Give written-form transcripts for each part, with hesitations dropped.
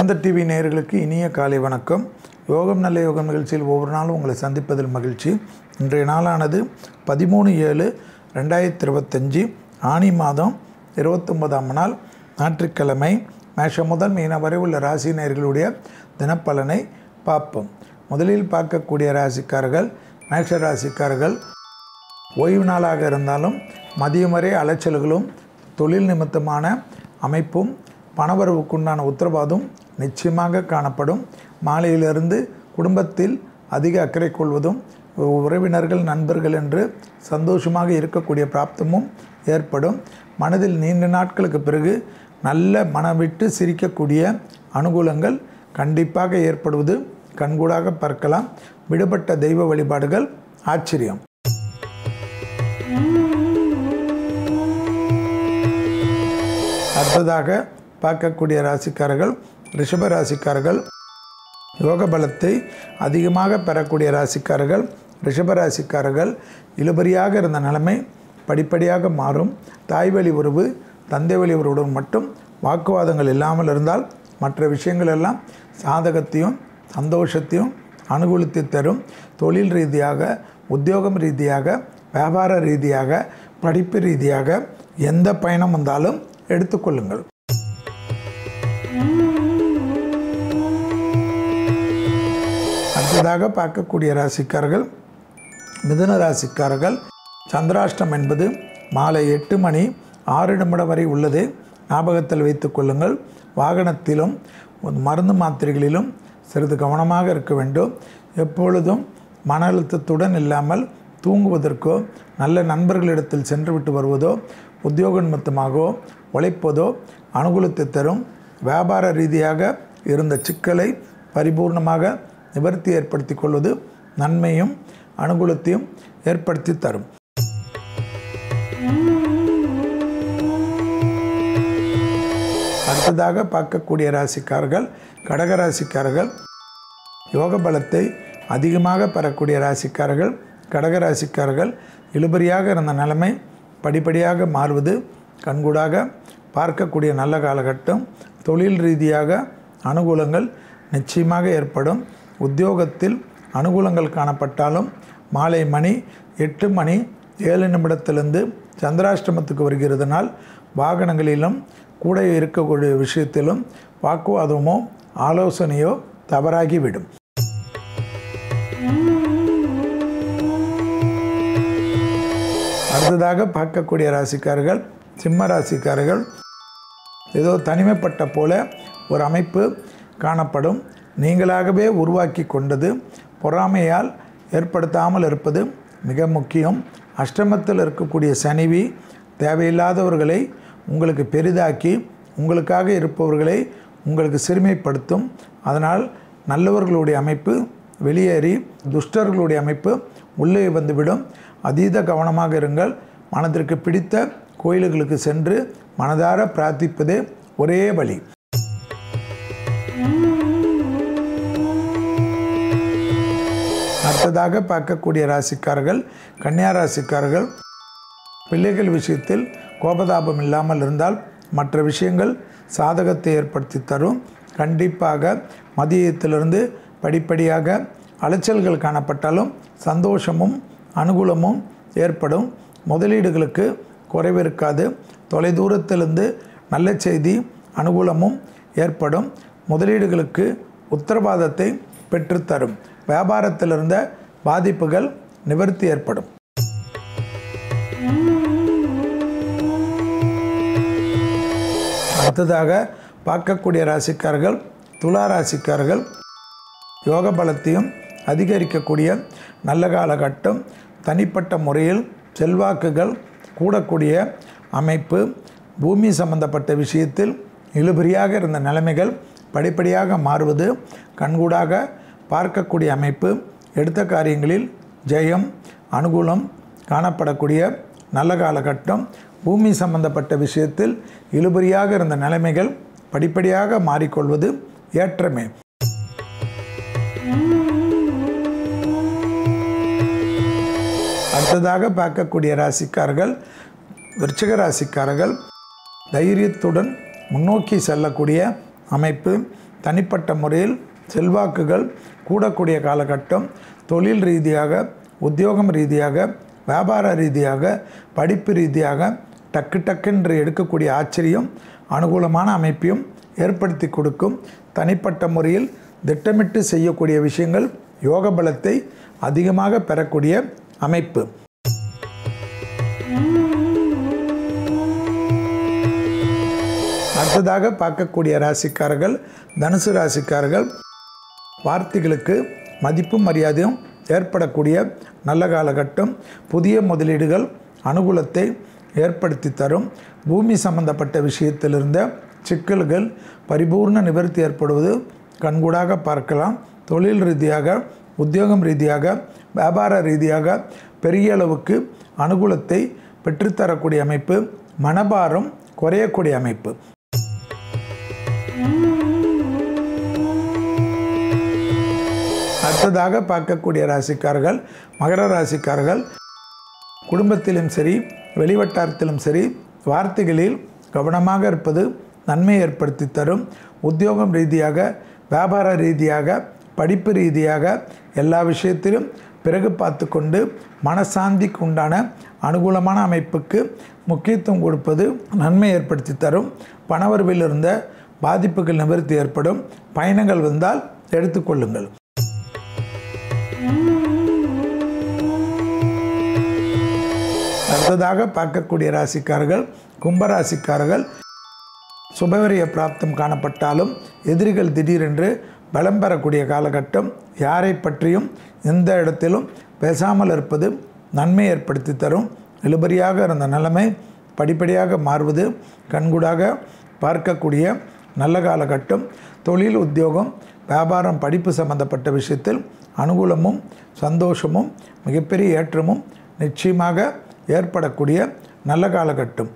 வேந்தர் டிவி நேயர்களுக்கு இனிய காலை வணக்கம். யோகம் நல்ல யோகம் நிகழ்ச்சியில் ஒவ்வொரு நாளும் உங்களை சந்திப்பதில் மகிழ்ச்சி. இன்றைய நாளானது 13/7/2025 ஆனி மாதம் 29ஆம் நாள் ஞாயிற்றுக்கிழமை. மேஷம் முதல் மீன வரை உள்ள ராசி நேயர்களுடைய தினப்பலனை பார்ப்போம். முதலில் பார்க்கக்கூடிய ராசிக்காரர்கள் மேஷ ராசிக்காரர்கள். ஓய்வு நாளாக இருந்தாலும் மதியம் வரை அலைச்சல்களும் தொழில் நிமித்தமான அமைப்பும் பணவரவுக்குண்டான உத்தரவாதம் நிச்சயமாக காணப்படும். மாலையிலிருந்து குடும்பத்தில் அதிக அக்கறை கொள்வதும் உறவினர்கள் நண்பர்கள் என்று சந்தோஷமாக இருக்கக்கூடிய பிராப்தமும் ஏற்படும். மனதில் நீண்ட நாட்களுக்கு பிறகு நல்ல மனவிட்டு சிரிக்கக்கூடிய அனுகூலங்கள் கண்டிப்பாக ஏற்படுவது கண்கூடாக பார்க்கலாம். விடுபட்ட தெய்வ வழிபாடுகள் ஆச்சரியம். அடுத்ததாக பார்க்கக்கூடிய ராசிக்காரர்கள் ரிஷப ராசிக்காரர்கள். யோக பலத்தை அதிகமாக பெறக்கூடிய ராசிக்காரர்கள் ரிஷப ராசிக்காரர்கள். இழுபறியாக இருந்த நிலைமை படிப்படியாக மாறும். தாய் வழி உறவு தந்தை வழி உறவுடன் மட்டும் வாக்குவாதங்கள் இல்லாமல் இருந்தால் மற்ற விஷயங்கள் எல்லாம் சாதகத்தையும் சந்தோஷத்தையும் அனுகூலத்தை தரும். தொழில் ரீதியாக, உத்தியோகம் ரீதியாக, வியாபார ரீதியாக, படிப்பு ரீதியாக எந்த பயணம் வந்தாலும் எடுத்துக்கொள்ளுங்கள். அடுத்ததாக பார்க்கக்கூடிய ராசிக்காரர்கள் மிதுன ராசிக்காரர்கள். சந்திராஷ்டம் என்பது மாலை 8:06 வரை உள்ளது. ஞாபகத்தில் வைத்துக் கொள்ளுங்கள். வாகனத்திலும் மருந்து மாத்திரைகளிலும் சிறிது கவனமாக இருக்க வேண்டும். எப்பொழுதும் மன அழுத்தத்துடன் இல்லாமல் தூங்குவதற்கோ நல்ல நண்பர்களிடத்தில் சென்று விட்டு வருவதோ உத்தியோக நிமித்தமாகவோ உழைப்பதோ அனுகூலத்தை தரும். வியாபார ரீதியாக இருந்த சிக்கலை பரிபூர்ணமாக நிவர்த்தி ஏற்படுத்தி கொள்வது நன்மையும் அனுகூலத்தையும் ஏற்படுத்தி தரும். அடுத்ததாக பார்க்கக்கூடிய ராசிக்காரர்கள் கடகராசிக்காரர்கள். யோக பலத்தை அதிகமாக பெறக்கூடிய ராசிக்காரர்கள் கடகராசிக்காரர்கள். இழுபறியாக இருந்த நிலைமை படிப்படியாக மாறுவது கண்கூடாக பார்க்கக்கூடிய நல்ல காலகட்டம். தொழில் ரீதியாக அனுகூலங்கள் நிச்சயமாக ஏற்படும். உத்தியோகத்தில் அனுகூலங்கள் காணப்பட்டாலும் மாலை மணி 8:07 சந்திராஷ்டமத்துக்கு வருகிறதுனால் வாகனங்களிலும் கூட இருக்கக்கூடிய விஷயத்திலும் வாக்குவாதமோ ஆலோசனையோ தவறாகிவிடும். அடுத்ததாக பார்க்கக்கூடிய ராசிக்காரர்கள் சிம்ம ராசிக்காரர்கள். ஏதோ தனிமைப்பட்ட போல ஒரு அமைப்பு காணப்படும். நீங்களாகவே உருவாக்கி கொண்டது பொறாமையால் ஏற்படுத்தாமல் இருப்பது மிக முக்கியம். அஷ்டமத்தில் இருக்கக்கூடிய சனிவி தேவையில்லாதவர்களை உங்களுக்கு பெரிதாக்கி உங்களுக்காக இருப்பவர்களை உங்களுக்கு சிறுமைப்படுத்தும். அதனால் நல்லவர்களுடைய அமைப்பு வெளியேறி துஷ்டர்களுடைய அமைப்பு உள்ளே வந்துவிடும். அதீத கவனமாக இருங்கள். மனதிற்கு பிடித்த கோயில்களுக்கு சென்று மனதார பிரார்த்திப்பதே ஒரே வழி. அடுத்ததாக பார்க்கக்கூடிய ராசிக்காரர்கள் கன்னியா ராசிக்காரர்கள். பிள்ளைகள் விஷயத்தில் கோபதாபம் இல்லாமல் இருந்தால் மற்ற விஷயங்கள் சாதகத்தை ஏற்படுத்தி தரும். கண்டிப்பாக மதியத்திலிருந்து படிப்படியாக அலைச்சல்கள் காணப்பட்டாலும் சந்தோஷமும் அனுகூலமும் ஏற்படும். முதலீடுகளுக்கு குறைவு இருக்காது. தொலைதூரத்திலிருந்து நல்ல செய்தி அனுகூலமும் ஏற்படும். முதலீடுகளுக்கு உத்தரவாதத்தை பெற்றுத்தரும். வியாபாரத்தில் இருந்த பாதிப்புகள் நிவர்த்தி ஏற்படும். அடுத்ததாக பார்க்கக்கூடிய ராசிக்காரர்கள் துலா ராசிக்காரர்கள். யோக பலத்தையும் அதிகரிக்கக்கூடிய நல்ல காலகட்டம். தனிப்பட்ட முறையில் செல்வாக்குகள் கூடக்கூடிய அமைப்பு. பூமி சம்பந்தப்பட்ட விஷயத்தில் இழுபறியாக இருந்த நிலைமைகள் படிப்படியாக மாறுவது கண்கூடாக பார்க்கக்கூடிய அமைப்பு. எடுத்த காரியங்களில் ஜெயம் அனுகூலம் காணப்படக்கூடிய நல்ல காலகட்டம். பூமி சம்பந்தப்பட்ட விஷயத்தில் இழுபறியாக இருந்த நிலைமைகள் படிப்படியாக மாறிக்கொள்வது ஏற்றமே. அடுத்ததாக பார்க்கக்கூடிய ராசிக்காரர்கள் விருச்சிக ராசிக்காரர்கள். தைரியத்துடன் முன்னோக்கி செல்லக்கூடிய அமைப்பு. தனிப்பட்ட முறையில் செல்வாக்குகள் கூடக்கூடிய காலகட்டம். தொழில் ரீதியாக, உத்தியோகம் ரீதியாக, வியாபார ரீதியாக, படிப்பு ரீதியாக டக்குன்று எடுக்கக்கூடிய ஆச்சரியம் அனுகூலமான அமைப்பையும் ஏற்படுத்தி கொடுக்கும். தனிப்பட்ட முறையில் திட்டமிட்டு செய்யக்கூடிய விஷயங்கள் யோக பலத்தை அதிகமாக பெறக்கூடிய அமைப்பு. அடுத்ததாக பார்க்கக்கூடிய ராசிக்காரர்கள் தனுசு ராசிக்காரர்கள். வார்த்தைகளுக்கு மதிப்பும் மரியாதையும் ஏற்படக்கூடிய நல்ல காலகட்டம். புதிய முதலீடுகள் அனுகூலத்தை ஏற்படுத்தி தரும். பூமி சம்பந்தப்பட்ட விஷயத்தில் இருந்த சிக்கல்கள் பரிபூர்ண நிவர்த்தி ஏற்படுவது கண்கூடாக பார்க்கலாம். தொழில் ரீதியாக, உத்தியோகம் ரீதியாக, வியாபார ரீதியாக பெரிய அளவுக்கு அனுகூலத்தை பெற்றுத்தரக்கூடிய அமைப்பு. மனபாரம் குறையக்கூடிய அமைப்பு. அடுத்ததாக பார்க்கக்கூடிய ராசிக்காரர்கள் மகர ராசிக்காரர்கள். குடும்பத்திலும் சரி, வெளிவட்டாரத்திலும் சரி, வார்த்தைகளில் கவனமாக இருப்பது நன்மை ஏற்படுத்தி தரும். உத்தியோகம் ரீதியாக, வியாபார ரீதியாக, படிப்பு ரீதியாக எல்லா விஷயத்திலும் பிறகு பார்த்து கொண்டு மனசாந்திக்கு உண்டான அனுகூலமான அமைப்புக்கு முக்கியத்துவம் கொடுப்பது நன்மை ஏற்படுத்தி தரும். பணவரவில் இருந்த பாதிப்புகள் நிவர்த்தி ஏற்படும். பயணங்கள் வந்தால் எடுத்துக்கொள்ளுங்கள். அடுத்ததாக பார்க்கக்கூடிய ராசிக்காரர்கள் கும்பராசிக்காரர்கள். சுபவிரய பிராப்தம் காணப்பட்டாலும் எதிரிகள் திடீரென்று பலம் பெறக்கூடிய காலகட்டம். யாரை பற்றியும் எந்த இடத்திலும் பேசாமல் இருப்பது நன்மை ஏற்படுத்தி தரும். இழுபறியாக இருந்த நிலைமை படிப்படியாக மாறுவது கண்கூடாக பார்க்கக்கூடிய நல்ல காலகட்டம். தொழில், உத்தியோகம், வியாபாரம், படிப்பு சம்பந்தப்பட்ட விஷயத்தில் அனுகூலமும் சந்தோஷமும் மிகப்பெரிய ஏற்றமும் நிச்சயமாக ஏற்படக்கூடிய நல்ல காலகட்டம்.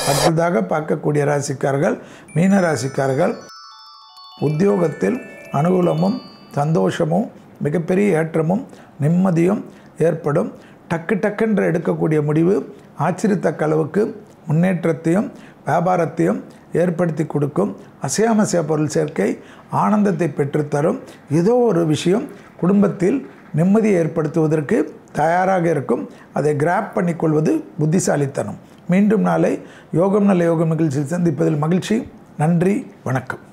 அடுத்ததாக பார்க்கக்கூடிய ராசிக்காரர்கள் மீன ராசிக்காரர்கள். உத்தியோகத்தில் அனுகூலமும் சந்தோஷமும் மிகப்பெரிய ஏற்றமும் நிம்மதியும் ஏற்படும். டக்குன்று எடுக்கக்கூடிய முடிவு ஆச்சரியத்தக்க அளவுக்கு முன்னேற்றத்தையும் வியாபாரத்தையும் ஏற்படுத்தி கொடுக்கும். அசையாமசைய பொருள் சேர்க்கை ஆனந்தத்தை பெற்றுத்தரும். ஏதோ ஒரு விஷயம் குடும்பத்தில் நிம்மதியை ஏற்படுத்துவதற்கு தயாராக இருக்கும். அதை கிராப் பண்ணிக்கொள்வது புத்திசாலித்தனம். மீண்டும் நாளை யோகம் நல்ல யோகம் நிகழ்ச்சியில் சந்திப்பதில் மகிழ்ச்சி. நன்றி, வணக்கம்.